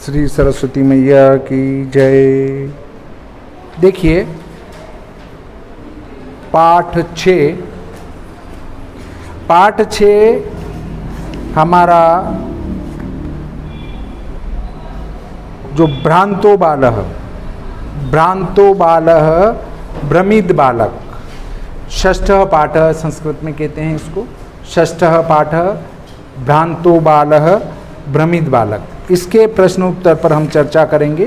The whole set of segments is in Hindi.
श्री सरस्वती मैया की जय। देखिए पाठ 6 हमारा जो भ्रांतो बालः भ्रमित बालक, षष्ठः पाठ संस्कृत में कहते हैं इसको, षष्ठः पाठ भ्रांतो बालः भ्रमित बालक। इसके प्रश्न उत्तर पर हम चर्चा करेंगे।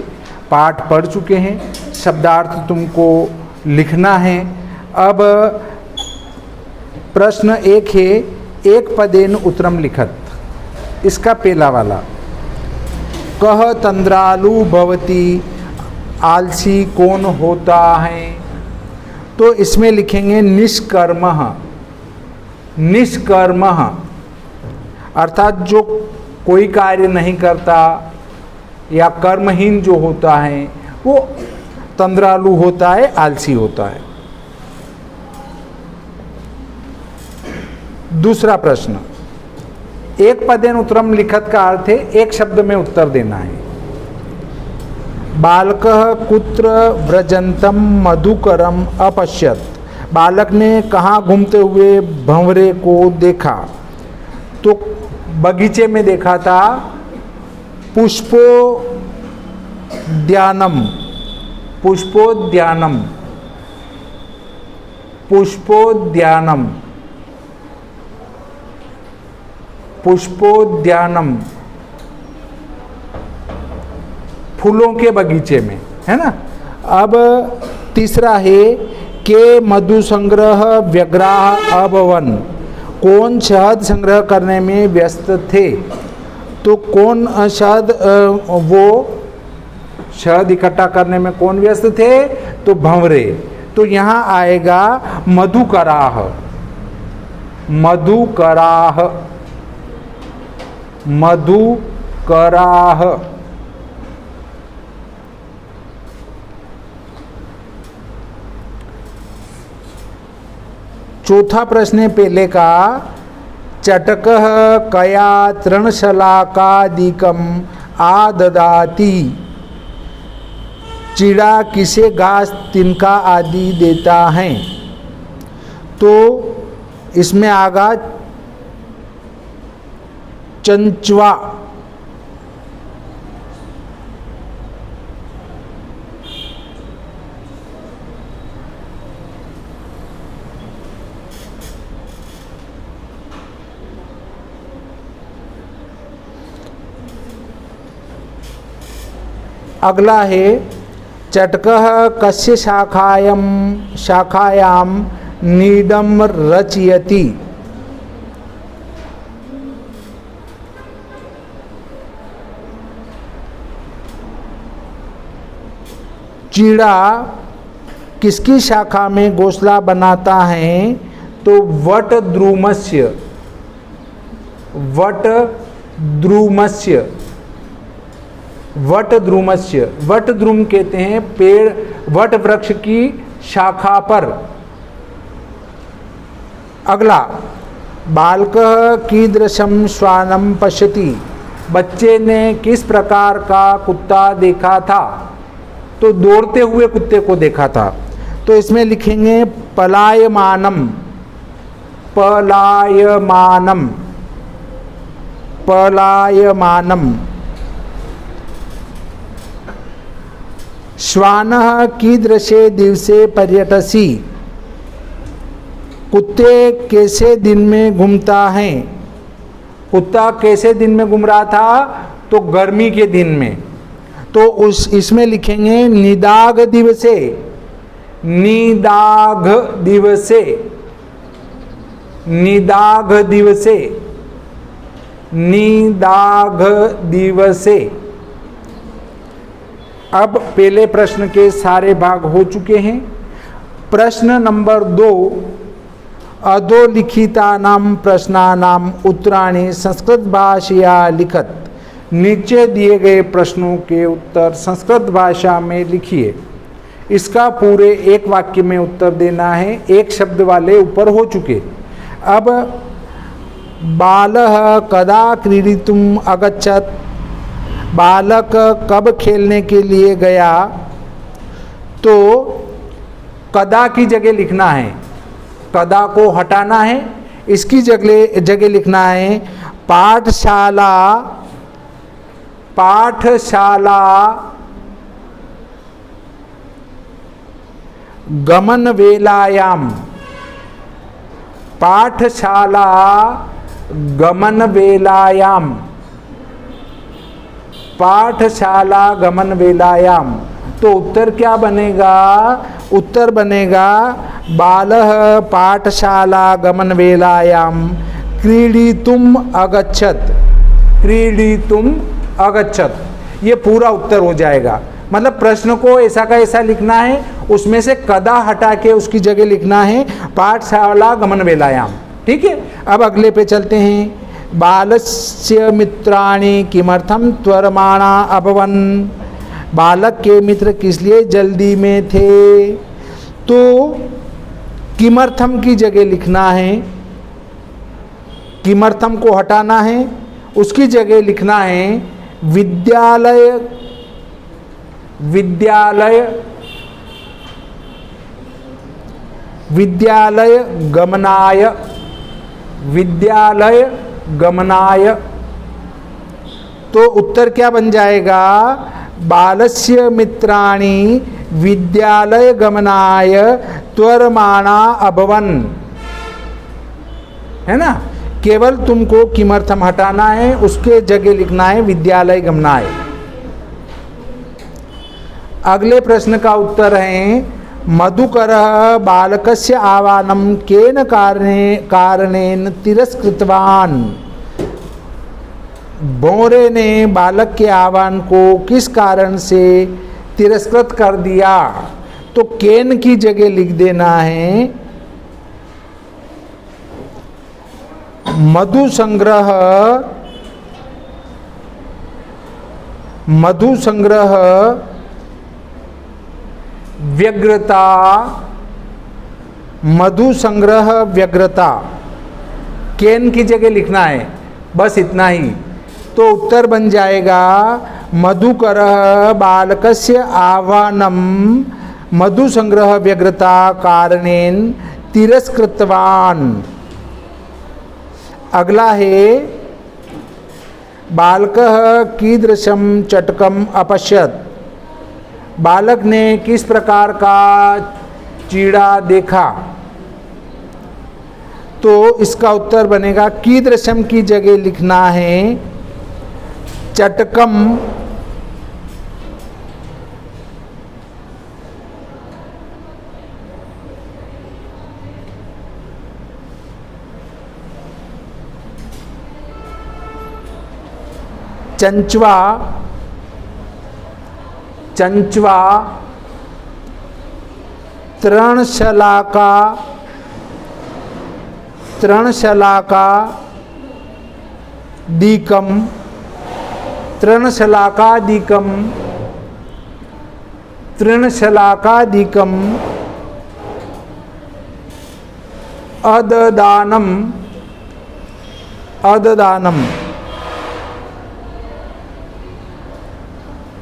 पाठ पढ़ चुके हैं, शब्दार्थ तुमको लिखना है। अब प्रश्न एक है, एक पदेन उत्तरम लिखत। इसका पहला वाला, कह तंद्रालु भवती, आलसी कौन होता है? तो इसमें लिखेंगे निष्कर्मः। निष्कर्मः अर्थात जो कोई कार्य नहीं करता या कर्महीन जो होता है वो तंद्रालु होता है, आलसी होता है। दूसरा प्रश्न, एक पदेन उत्तरम लिखत का अर्थ है एक शब्द में उत्तर देना है। बालकः कुत्र व्रजंतम मधुकरम अपश्यत। बालक ने कहाँ घूमते हुए भंवरे को देखा? तो बगीचे में देखा था। पुष्पोद्यानम, पुष्पोद्यानम, पुष्पोद्यानम, पुष्पोद्यानम, फूलों के बगीचे में, है ना। अब तीसरा है के मधु संग्रह व्यग्राह अभवन। कौन शहद संग्रह करने में व्यस्त थे? तो कौन शहद, वो शहद इकट्ठा करने में कौन व्यस्त थे? तो भंवरे। तो यहाँ आएगा मधुकराह, मधुकराह, मधुकराह। चौथा प्रश्न है पहले का, चटकः कया तृणशलाकादिकम आददाति। चिड़ा किसे घास तिनका आदि देता है? तो इसमें आगा चंचवा। अगला है चटकः कस्य शाखायाम नीडम रचयति। चीड़ा किसकी शाखा में घोंसला बनाता है? तो वट द्रुमस्य, वट द्रुमस्य, वट द्रुमस्य। वट द्रुम कहते हैं पेड़, वट वृक्ष की शाखा पर। अगला, बालकः कीदृशं श्वानं पश्यति। बच्चे ने किस प्रकार का कुत्ता देखा था? तो दौड़ते हुए कुत्ते को देखा था। तो इसमें लिखेंगे पलायमानम, पलायमानम, पलायमानम। श्वानः कीदृशे दिवसे पर्यटसी। कुत्ते कैसे दिन में घूमता है? कुत्ता कैसे दिन में घूम रहा था? तो गर्मी के दिन में। तो इसमें लिखेंगे निदाघ दिवसे, निदाघ दिवसे, निदाघ दिवसे, निदाघ दिवसे। अब पहले प्रश्न के सारे भाग हो चुके हैं। प्रश्न नंबर 2, अधोलिखितानां प्रश्नानां उत्तराणि संस्कृत भाषया लिखत। नीचे दिए गए प्रश्नों के उत्तर संस्कृत भाषा में लिखिए। इसका पूरे एक वाक्य में उत्तर देना है। एक शब्द वाले ऊपर हो चुके। अब बालः कदा क्रीडितुम् अगच्छत्। बालक कब खेलने के लिए गया, तो कदा की जगह लिखना है, कदा को हटाना है, इसकी जगह लिखना है पाठशाला, पाठशाला गमन वेलायाम, पाठशाला गमन वेलायाम, पाठशाला गमन वेलायाम। तो उत्तर क्या बनेगा, उत्तर बनेगा बालः पाठशाला गमन वेलायाम क्रीडितुम अगच्छत, क्रीडितुम अगच्छत। ये पूरा उत्तर हो जाएगा। मतलब प्रश्न को ऐसा का ऐसा लिखना है, उसमें से कदा हटा के उसकी जगह लिखना है पाठशाला गमन वेलायाम। ठीक है, अब अगले पे चलते हैं। बालस्य मित्राणि किमर्थम त्वरमाणा अभवन, बालक के मित्र किस लिए जल्दी में थे, तो किमर्थम की जगह लिखना है, किमर्थम को हटाना है, उसकी जगह लिखना है विद्यालय, विद्यालय, विद्यालय गमनाय, विद्यालय गमनाय। तो उत्तर क्या बन जाएगा, बालस्य मित्राणि विद्यालय गमनाय त्वरमाणा अभवन, है ना। केवल तुमको किमर्थम हटाना है, उसके जगह लिखना है विद्यालय गमनाय। अगले प्रश्न का उत्तर है मधुकरः बालकस्य आह्वानं केन कारणेन तिरस्कृतवान, भौरे ने बालक के आह्वान को किस कारण से तिरस्कृत कर दिया। तो केन की जगह लिख देना है मधु संग्रह, मधु संग्रह व्यग्रता, मधु संग्रह व्यग्रता, केन की जगह लिखना है, बस इतना ही। तो उत्तर बन जाएगा मधुकरः बालकस्य आह्वानं मधु संग्रह व्यग्रता कारणेन तिरस्कृतवान। अगला है बालकः कीदृशं चटकम अपश्यत, बालक ने किस प्रकार का चीड़ा देखा। तो इसका उत्तर बनेगा कीदृशम की जगह लिखना है चटकम, चंचवा, चंचवा, तृणशलाका, तृणशलाका दीकम, तृणशलाका दीकम, तृणशलाका दीकम अददानम, अददानम।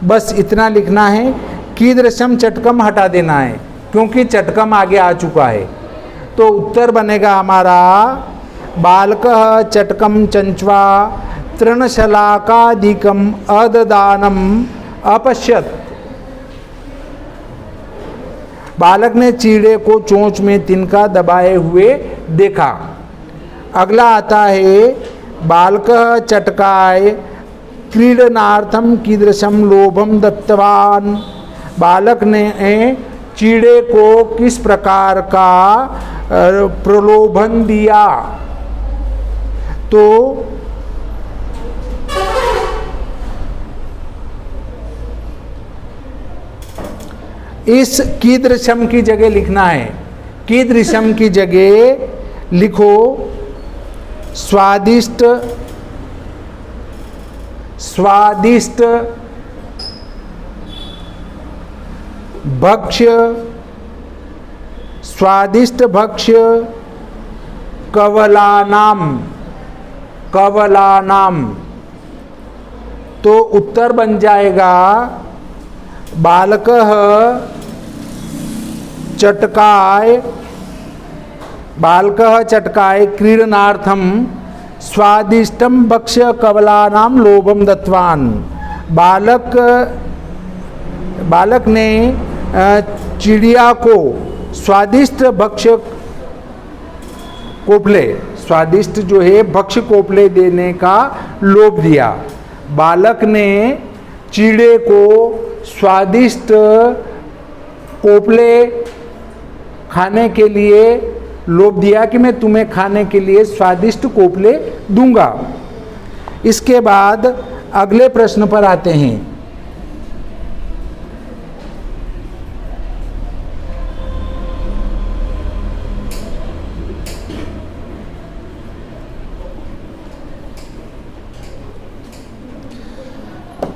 बस इतना लिखना है। कीदृशम चटकम हटा देना है क्योंकि चटकम आगे आ चुका है। तो उत्तर बनेगा हमारा बालकः चटकम चंचवा तृणशलाकादिकम अददानम अपश्यत। बालक ने चीड़े को चोंच में तिनका दबाए हुए देखा। अगला आता है बालकः चटकाय क्रीडनार्थम कीदृशम लोभम दत्तवान। बालक ने चीड़े को किस प्रकार का प्रलोभन दिया। तो इस कीदृशम की जगह लिखना है, कीदृशम की जगह लिखो स्वादिष्ट, स्वादिष्ट भक्ष्य, स्वादिष्ट भक्ष्य कवलानाम, कवलानाम। तो उत्तर बन जाएगा बालकः चटकाय क्रीडनार्थम स्वादिष्टम भक्ष्य कवलानां लोभम दत्तवान। बालक ने चिड़िया को स्वादिष्ट भक्ष्य कोपले, स्वादिष्ट जो है भक्ष्य कोपले देने का लोभ दिया। बालक ने चिड़े को स्वादिष्ट कोपले खाने के लिए लोभ दिया कि मैं तुम्हें खाने के लिए स्वादिष्ट कोपले दूंगा। इसके बाद अगले प्रश्न पर आते हैं।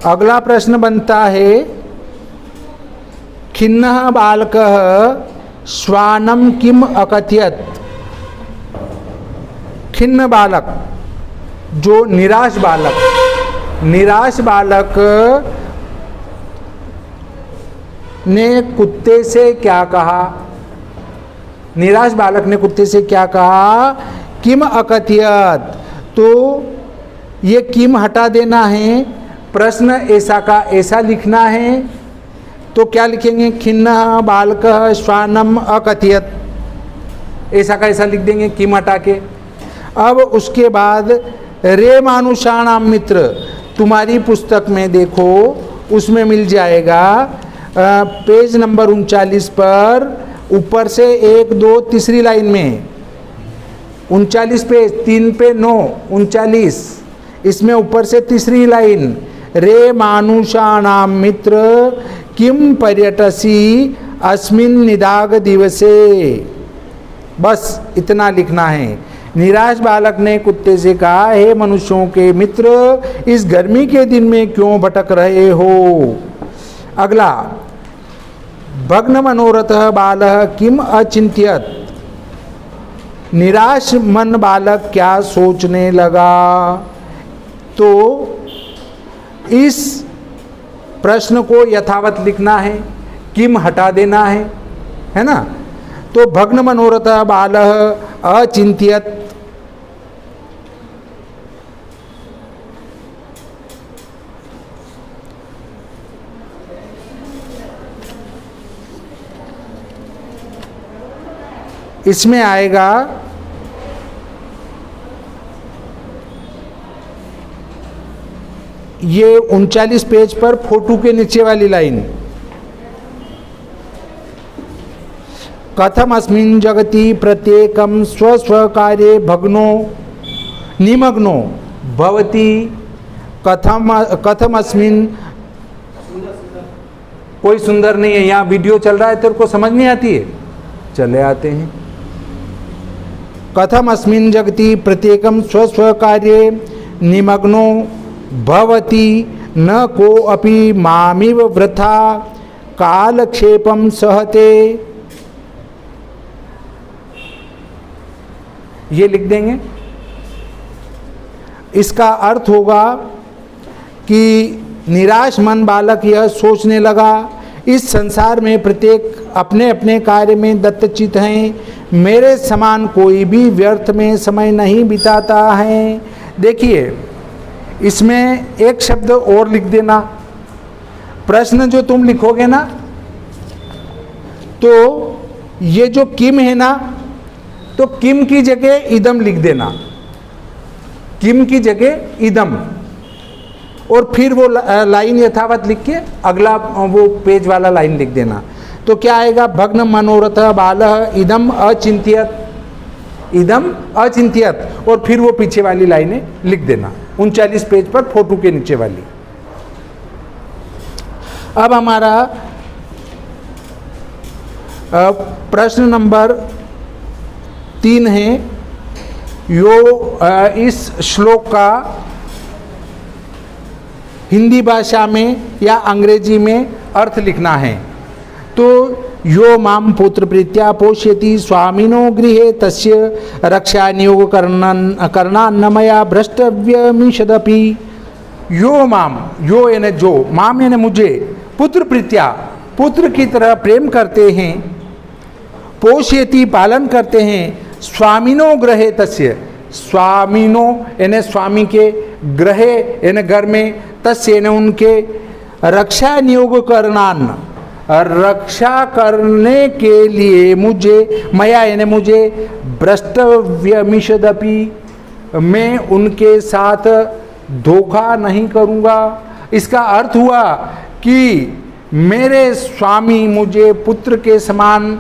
अगला प्रश्न बनता है खिन्नः बालकः श्वानं किम अकथयत्। खिन्न बालक, जो निराश बालक ने कुत्ते से क्या कहा? निराश बालक ने कुत्ते से क्या कहा? किम अकथयत्। तो ये किम हटा देना है, प्रश्न ऐसा का ऐसा लिखना है। तो क्या लिखेंगे? खिन्नः बालकः श्वानम अकथयत्, ऐसा का ऐसा लिख देंगे किम हटा के। अब उसके बाद रे मानुषाणाम मित्र, तुम्हारी पुस्तक में देखो उसमें मिल जाएगा पेज नंबर 39 पर ऊपर से 1 2 तीसरी लाइन में 39 पेज 3 पे 9 39 इसमें ऊपर से तीसरी लाइन रे मानुषाणाम मित्र किम पर्यटसी अस्मिन् निदाग दिवसे। बस इतना लिखना है। निराश बालक ने कुत्ते से कहा, हे मनुष्यों के मित्र, इस गर्मी के दिन में क्यों भटक रहे हो। अगला, भग्न मनोरथः बालः किम अचिंत्यत। निराश मन बालक क्या सोचने लगा। तो इस प्रश्न को यथावत लिखना है, किम हटा देना है ना। तो भग्न मनोरथः बालः अचिंत्यत। इसमें आएगा ये 39 पेज पर फोटो के नीचे वाली लाइन, कथम अस्मिन् जगति प्रत्येकम स्व कार्ये भग्नो निमग्नो भवति। कथम अस्मिन्, कोई सुंदर नहीं है। यहाँ वीडियो चल रहा है, तेरे को समझ नहीं आती है, चले आते हैं। कथम अस्मिन् जगति प्रत्येकम स्व कार्ये निमग्नो भवति न को अपि मामिव वृथा कालक्षेपम सहते। ये लिख देंगे। इसका अर्थ होगा कि निराश मन बालक यह सोचने लगा, इस संसार में प्रत्येक अपने अपने कार्य में दत्तचित हैं, मेरे समान कोई भी व्यर्थ में समय नहीं बिताता है। देखिए इसमें एक शब्द और लिख देना। प्रश्न जो तुम लिखोगे ना, तो ये जो किम है ना, तो किम की जगह इदम लिख देना, किम की जगह इदम, और फिर वो लाइन यथावत लिख के अगला वो पेज वाला लाइन लिख देना। तो क्या आएगा? भग्न मनोरथ बालः इदम अचिंत्यत, इदम अचिंत्यत, और फिर वो पीछे वाली लाइनें लिख देना 39 पेज पर फोटो के नीचे वाली। अब हमारा प्रश्न नंबर 3 है। इस श्लोक का हिंदी भाषा में या अंग्रेजी में अर्थ लिखना है। तो यो माम पुत्र प्रीत्या पोष्यति स्वामिनो गृहे तस्य रक्षा नियोग करणान्न मया भ्रष्टव्यमिषदपि। यो माम, यो यानी जो, माम यानी मुझे, पुत्र प्रीत्या, पुत्र की तरह प्रेम करते हैं, पोषयति पालन करते हैं, स्वामिनो ग्रहे तस्य, स्वामिनो यानी स्वामी के, ग्रहे यानी घर में, तस्य यानी उनके, रक्षा नियोग करनान, रक्षा करने के लिए मुझे, मया यानी मुझे, भ्रष्टव्यमिषदपि, मैं उनके साथ धोखा नहीं करूँगा। इसका अर्थ हुआ कि मेरे स्वामी मुझे पुत्र के समान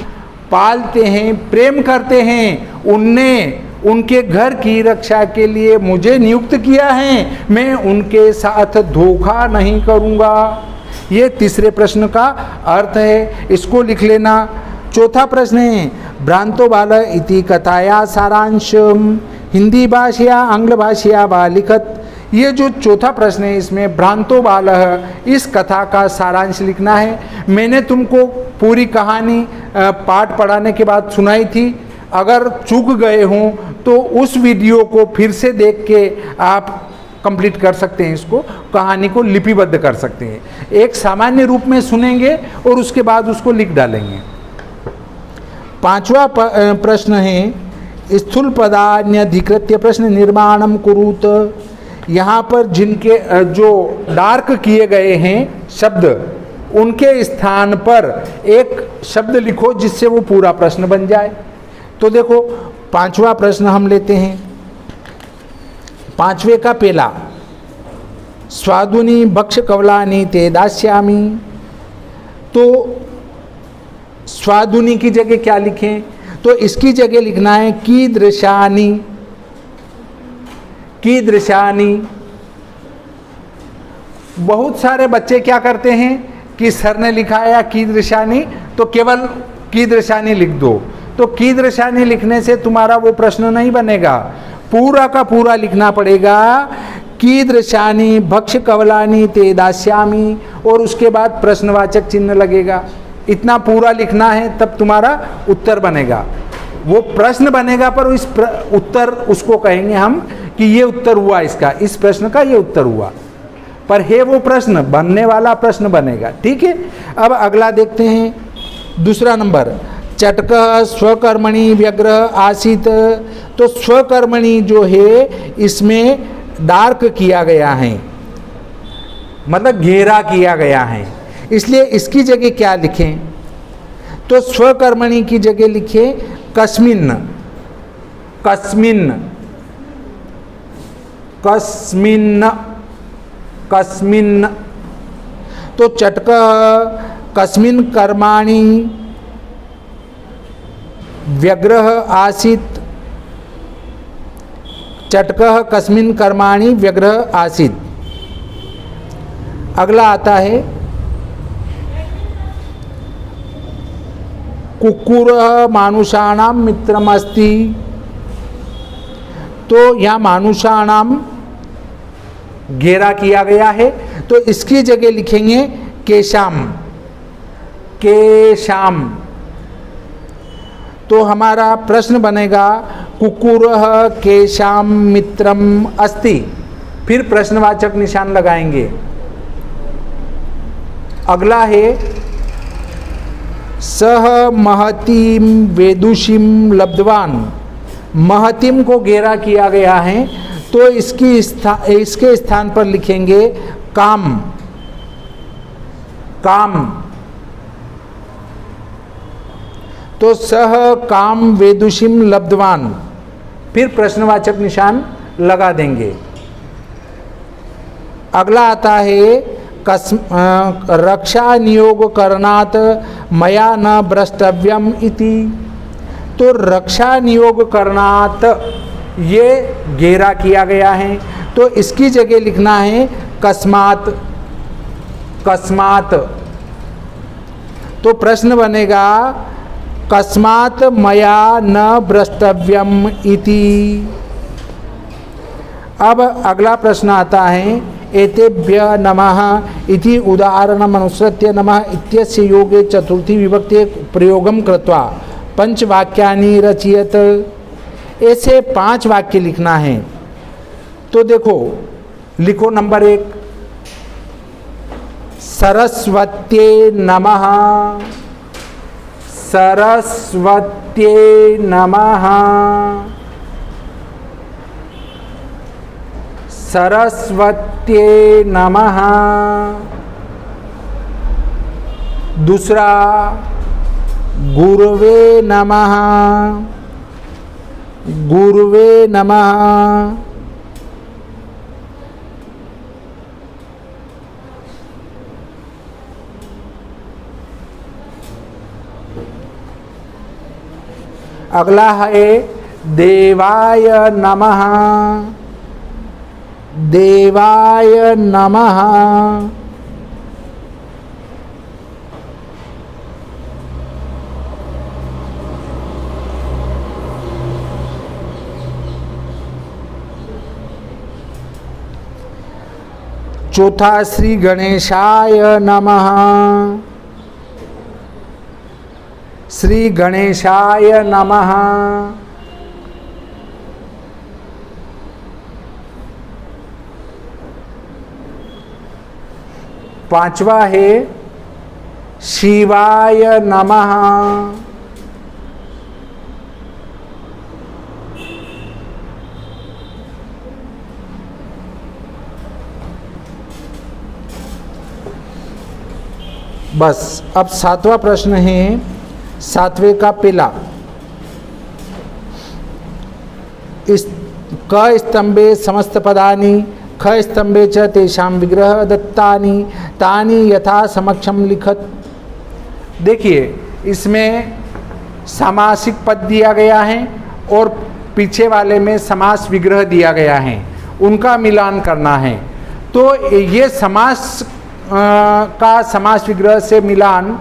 पालते हैं, प्रेम करते हैं, उनने उनके घर की रक्षा के लिए मुझे नियुक्त किया है, मैं उनके साथ धोखा नहीं करूँगा। ये तीसरे प्रश्न का अर्थ है, इसको लिख लेना। चौथा प्रश्न है, भ्रांतो बाल इति कथाया सारांश हिंदी भाषया आंग्ल भाषया वा लिखत। ये जो चौथा प्रश्न है, इसमें भ्रांतो बाल, इस कथा का सारांश लिखना है। मैंने तुमको पूरी कहानी पाठ पढ़ाने के बाद सुनाई थी, अगर चूक गए हों तो उस वीडियो को फिर से देख के आप कंप्लीट कर सकते हैं, इसको, कहानी को लिपिबद्ध कर सकते हैं। एक सामान्य रूप में सुनेंगे और उसके बाद उसको लिख डालेंगे। पांचवा प्रश्न है, स्थूल पदान्यधिकृत्य प्रश्न निर्माणम कुरुत। यहाँ पर जिनके जो डार्क किए गए हैं शब्द, उनके स्थान पर एक शब्द लिखो जिससे वो पूरा प्रश्न बन जाए। तो देखो, पांचवा प्रश्न हम लेते हैं। पांचवे का पहला, स्वादुनी भक्ष कवलानी ते दास्यामी। तो स्वादुनी की जगह क्या लिखें? तो इसकी जगह लिखना है कीदृशानी, कीदृशानी। बहुत सारे बच्चे क्या करते हैं कि सर ने लिखा है कीदृशानी, तो केवल कीदृशानी लिख दो। तो कीदृशानी लिखने से तुम्हारा वो प्रश्न नहीं बनेगा, पूरा का पूरा लिखना पड़ेगा। कीदृशानी भक्ष कवलानी ते दास्यामी, और उसके बाद प्रश्नवाचक चिन्ह लगेगा। इतना पूरा लिखना है, तब तुम्हारा उत्तर बनेगा। वो प्रश्न बनेगा पर इस उत्तर उसको कहेंगे हम कि ये उत्तर हुआ इसका, इस प्रश्न का ये उत्तर हुआ, पर है वो प्रश्न, बनने वाला प्रश्न बनेगा। ठीक है, अब अगला देखते हैं। दूसरा नंबर, चटक स्वकर्मणि व्यग्रह आसीत। तो स्वकर्मणि जो है इसमें डार्क किया गया है, मतलब घेरा किया गया है, इसलिए इसकी जगह क्या लिखें? तो स्वकर्मणि की जगह लिखें कस्मिन, कस्मिन, कस्मिन, कस्मिन। तो चटक कस्मिन कर्माणि व्यग्रह आसीत, चटकः कस्मिन कर्माणि व्यग्रह आसीत। अगला आता है कुक्कुरः मानुषाणाम मित्रमस्ति। तो यहाँ मानुषाणाम घेरा किया गया है, तो इसकी जगह लिखेंगे केशाम, केशाम। तो हमारा प्रश्न बनेगा कुक्कुरः केशाम मित्रम अस्ति, फिर प्रश्नवाचक निशान लगाएंगे। अगला है सह महतीम वेदुषीम लब्धवान। महतीम को घेरा किया गया है, तो इसके स्थान पर लिखेंगे काम, काम। तो सह काम वेदुषीम लब्धवान, फिर प्रश्नवाचक निशान लगा देंगे। अगला आता है रक्षा नियोग करणात मया न भ्रष्टव्यम इति। तो रक्षा नियोग करणात ये घेरा किया गया है, तो इसकी जगह लिखना है कस्मात, कस्मात। तो प्रश्न बनेगा कस्मात मया न भ्रष्टव्यम इति। अब अगला प्रश्न आता है एतेभ्य नमः इति उदाहरणमनुसृत्य नमः इत्यस्य योगे चतुर्थी विभक्ति प्रयोगम कृत्वा पंचवाक्यानि रचयत। ऐसे 5 वाक्य लिखना है। तो देखो, लिखो नंबर 1, सरस्वत्यै नमः, सरस्वत्यै नमः, सरस्वत्यै नमः। दूसरा गुरुवे नमः, गुरुवे नमः। अगला है देवाय नमः, देवाय नमः। चौथा श्री गणेशाय नमः, श्री गणेशाय नमः। पांचवा है शिवाय नमः, बस। अब सातवां प्रश्न है, सातवें का पहला, इस क स्तंभे समस्त पदानि ख स्तंभे च तेषां विग्रह दत्तानि तानि यथा समक्षम लिखत। देखिए, इसमें समासिक पद दिया गया है और पीछे वाले में समास विग्रह दिया गया है, उनका मिलान करना है। तो ये समास का समास विग्रह से मिलान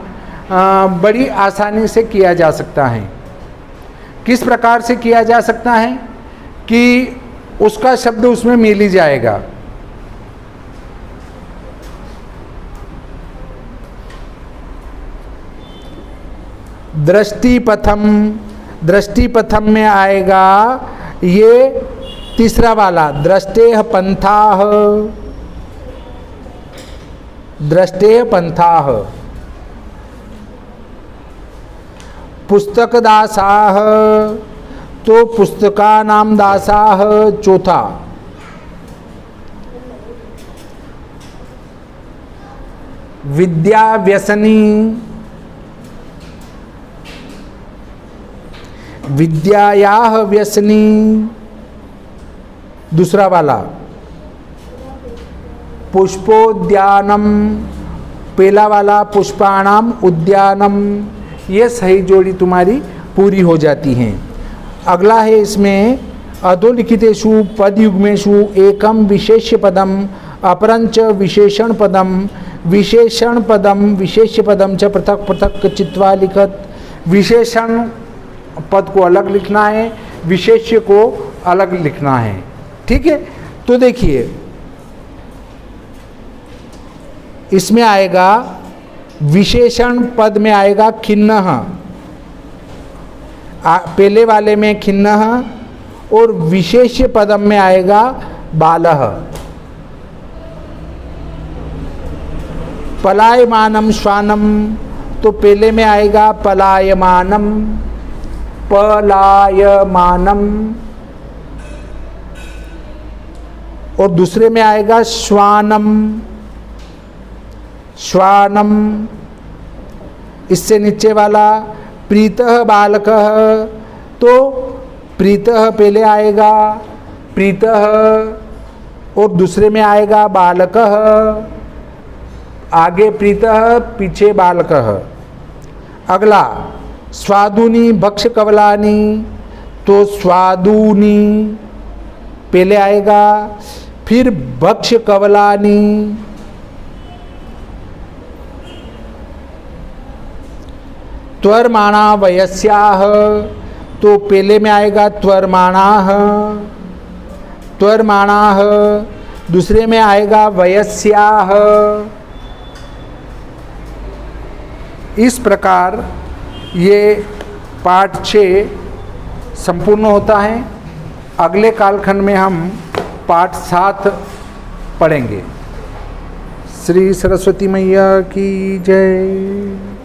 बड़ी आसानी से किया जा सकता है। किस प्रकार से किया जा सकता है कि उसका शब्द उसमें मिल ही जाएगा। दृष्टिपथम, दृष्टिपथम में आएगा ये तीसरा वाला, दृष्टेह पंथाः, दृष्टेह पंथाः। पुस्तक दासाः, तो पुस्तकानां दासाः चौथा। विद्या व्यसनी, विद्यायाः व्यसनी दूसरा वाला। पुष्पोद्यानम पहला वाला, पुष्पाणाम उद्यानम। ये सही जोड़ी तुम्हारी पूरी हो जाती है। अगला है इसमें अधोलिखितेषु पदयुग्मेषु एकम विशेष्य पदम अपरंच विशेषण पदम, विशेषण पदम विशेष्य पदम च पृथक पृथक चित्वा लिखत। विशेषण पद को अलग लिखना है, विशेष्य को अलग लिखना है। ठीक है, तो देखिए इसमें आएगा विशेषण पद में आएगा खिन्नः, पहले वाले में खिन्नः, और विशेष्य पदम में आएगा बालः। पलायमानम श्वानम, तो पहले में आएगा पलायमानम, पलायमानम, और दूसरे में आएगा श्वानम, श्वानम। इससे नीचे वाला प्रीतः बालकः, तो प्रीतः पहले आएगा प्रीतः, और दूसरे में आएगा बालकः, आगे प्रीतः पीछे बालकः। अगला स्वादुनी भक्ष कवलानी, तो स्वादुनी पहले आएगा, फिर भक्ष कवलानी। त्वरमाणा वयस्याः, तो पहले में आएगा त्वरमाणाः, त्वरमाणाः, दूसरे में आएगा वयस्याः। इस प्रकार ये पाठ 6 संपूर्ण होता है। अगले कालखंड में हम पाठ 7 पढ़ेंगे। श्री सरस्वती मैया की जय।